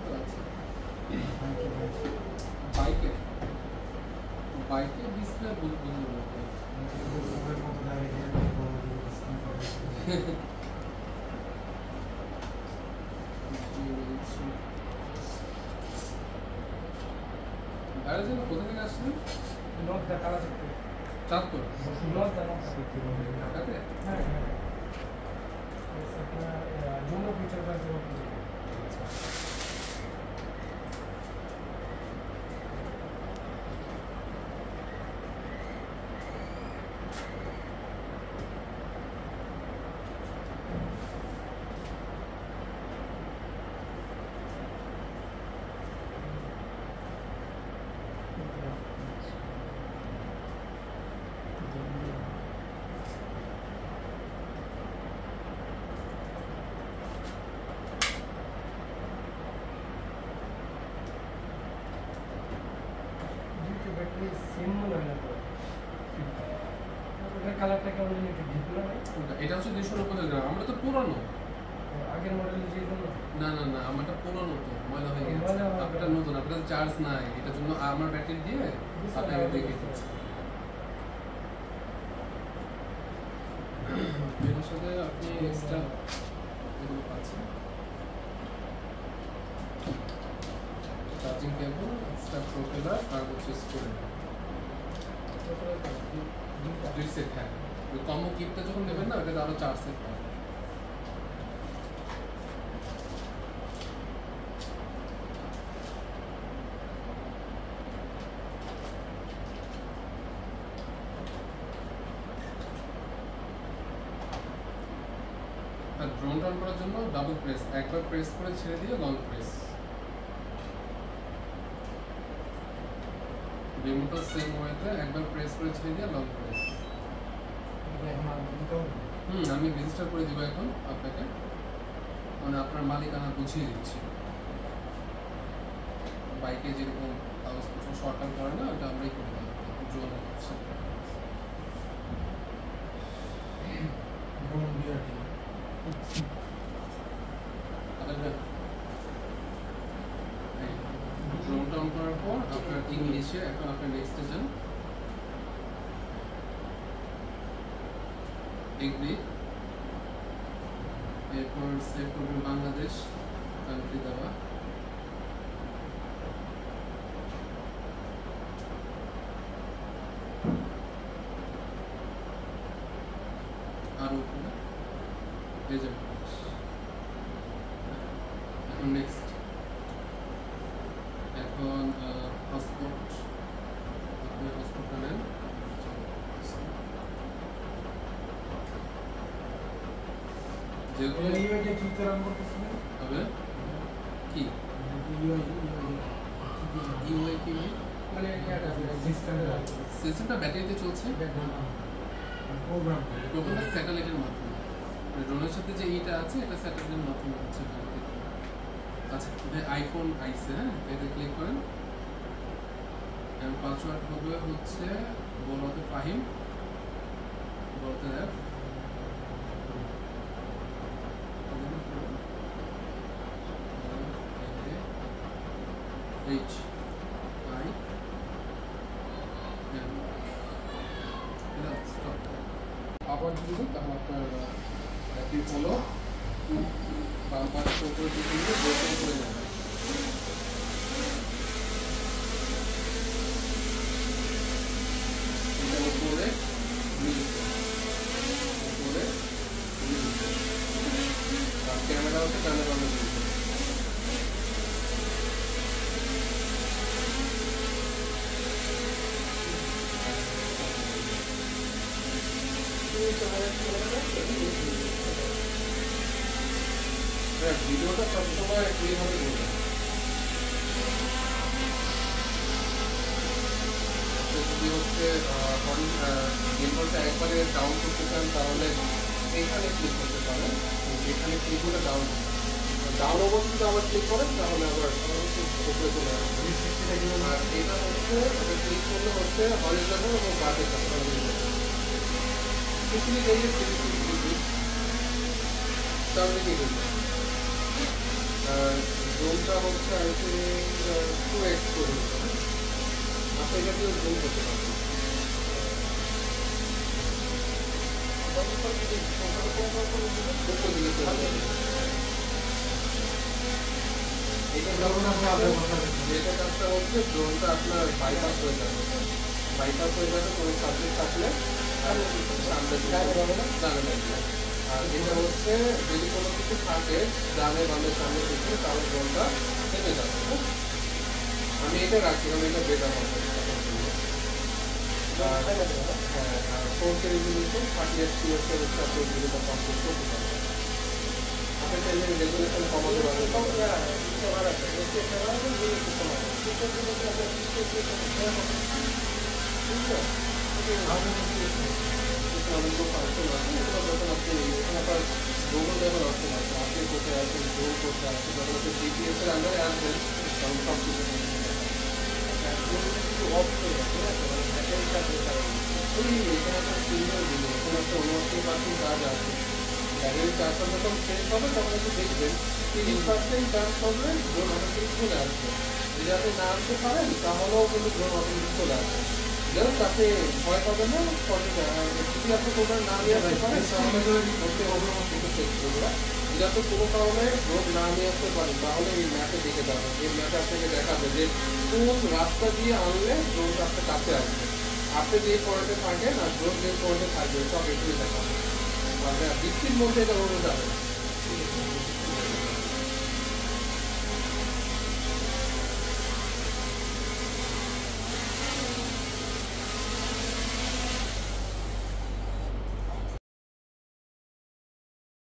তো আছে বাইকে বাইকে ডিসপ্লে বুঝবো না গাড়ি কোথা থেকে আসছেন? চাঁদপুর ঢাকাতে? হ্যাঁ জুনো ফিউচার পার্ক কালারটা কেমন একটু ডিপ না? এটা হচ্ছে 250 গ্রাম। আমরা তো পুরানো আগের মডেল যে জন্য না না না আমারটা পুরানো তো ময়লা হয়ে গেছে। আপনারটা নতুন, আপনার চার্জ নাই, এটার জন্য আমার ব্যাটারি দিয়ে আপনাকে দেখে দিচ্ছি। এর সাথে আপনি এক্সট্রা এগুলো পাচ্ছেন, চার্জিং কেবল, এক্সট্রা প্রোপেলার আর হচ্ছে স্টোরেজ। দুই সেট। হ্যাঁ, ওই কম্বো কিটটা যখন নেবেন না ওটাতে আরো 4 সেট পাবেন। আর ড্রোন অন করার জন্য ডাবল প্রেস, একবার প্রেস করে ছেড়ে দিয়ে লং প্রেস। রিমোটও সেম ওয়েতে একবার প্রেস করে ছেড়ে দিয়ে লং প্রেস। আমি রেজিস্টার করে দিব এখন আপনাকে, মানে আপনার মালিকানা বুঝিয়ে দিচ্ছি। বাইকে যেরকম কাগজপত্র শর্ট আউট করে না, ওটা আমরাই করে দিই ড্রোনের ড্রোনটা অন করার পর আপনার ইংলিশে এখন আপনার নেক্সটে যান। এগ্রি, এরপর সেভ করবেন বাংলাদেশ, কান্ট্রি দেওয়া। আর উপরে এই যে এখন নেক্সট। এখন পাসপোর্ট, আপনি পাসপোর্টটা নেন। যেহেতু হবে কি ইউআই কি মানে সিস্টেমটা ব্যাটারিতে চলছে, প্রোগ্রামটা স্যাটেলাইটের মাধ্যমে। ড্রোনের সাথে যে এইটা আছে এটা স্যাটেলাইটের মাধ্যমে হচ্ছে। আচ্ছা, আইফোন আইসে, হ্যাঁ এতে ক্লিক করেন। পাসওয়ার্ড হবে হচ্ছে বলতে ফাহিম, বলতে অ্যাপ H I M এটা স্টপ। আবার যদি তাহলে আপনার অ্যাপটি ফলো বাম পাশে উপরে দিয়ে বোতাম করে যাবে। এটা উপরে উপরে আর ক্যামেরা হচ্ছে ডানে বামে দিতে। ভিডিওটা সবসময় এইভাবে করবেন। যদি হচ্ছে গেমটা একবারে ডাউন করতে চান তাহলে এইখানে ক্লিক করতে পারেন। এখানে ক্লিক করে ডাউন অবস্থিত আবার ক্লিক করেন তাহলে আবার উপরে চলে আসবে। আর এটা হচ্ছে ক্লিক করলে হচ্ছে হরিজন্টাল এবং ভার্টিক্যাল কিছুদিন এই যে তাহলে কি করবে ড্রোনটা হচ্ছে I think 2x করে দিতে হবে। আপনি এটা দিয়ে জুম করতে পারবেন। উপর দিকে চলে যাবে। এটা যেটা কাজটা হচ্ছে ড্রোনটা আপনার বাইপাস হয়ে যাবে, কোনো সাবজেক্ট থাকলে আর সামনে যাবে না, আর এটা হচ্ছে যদি কোনো কিছু থাকে ডানে বামে সামনে পিছনে তাহলে ড্রোনটা থেমে যাবে। আমি এটা রাখছিলাম, এটা বেটার হবে। আর হ্যাঁ, আর 4K রেজুলেশন 30 FPS এর হচ্ছে আপনি ভিডিওটা কমপ্লিট করতে পারবেন। আপনি চাইলে রেজুলেশন কমাতে পারবেন। অনেকগুলো ফাংশন আছে, এগুলো যখন আপনি এখানে আপনার গুগল লেভেল অপশন আছে, আপনি কোথায় আছেন, ড্রোন কোথায় আছে, যখন আপনি জিপিএস এর আন্ডারে আসবেন তখন সব কিছু অফ করে যাচ্ছে না, ওই এখানে একটা সিগন্যাল দিল, এখানে একটা 79% কাজ আছে। ব্যাটারির চার্জটা যখন শেষ হবে তখন একটু দেখবেন 30% চার্জ করলে ড্রোন অটোমেটিক চলে আসবে। যদি আপনি না আনতে পারেন তাহলেও কিন্তু ড্রোন অটোমেটিক চলে আসবে। জাস্ট আপনি ভয় পাবেন না, যদি আপনি কোথাও না নিয়ে আসতে পারেন তাহলে করতে হবে কিন্তু চেক করবে। যদি আপনি কোনো কারণে ড্রোন না নিয়ে আসতে পারেন তাহলে এই ম্যাপে দেখে যাবেন, এই ম্যাপে আপনাকে দেখাবে যে কোন রাস্তা দিয়ে আনলে ড্রোনটা আপনার কাছে আসবে, আপনি যে পয়েন্টে থাকেন আর ড্রোন যে পয়েন্টে থাকবে সব এগুলোই দেখাবে। আর বৃষ্টির মধ্যে এটা হয়ে যাবে।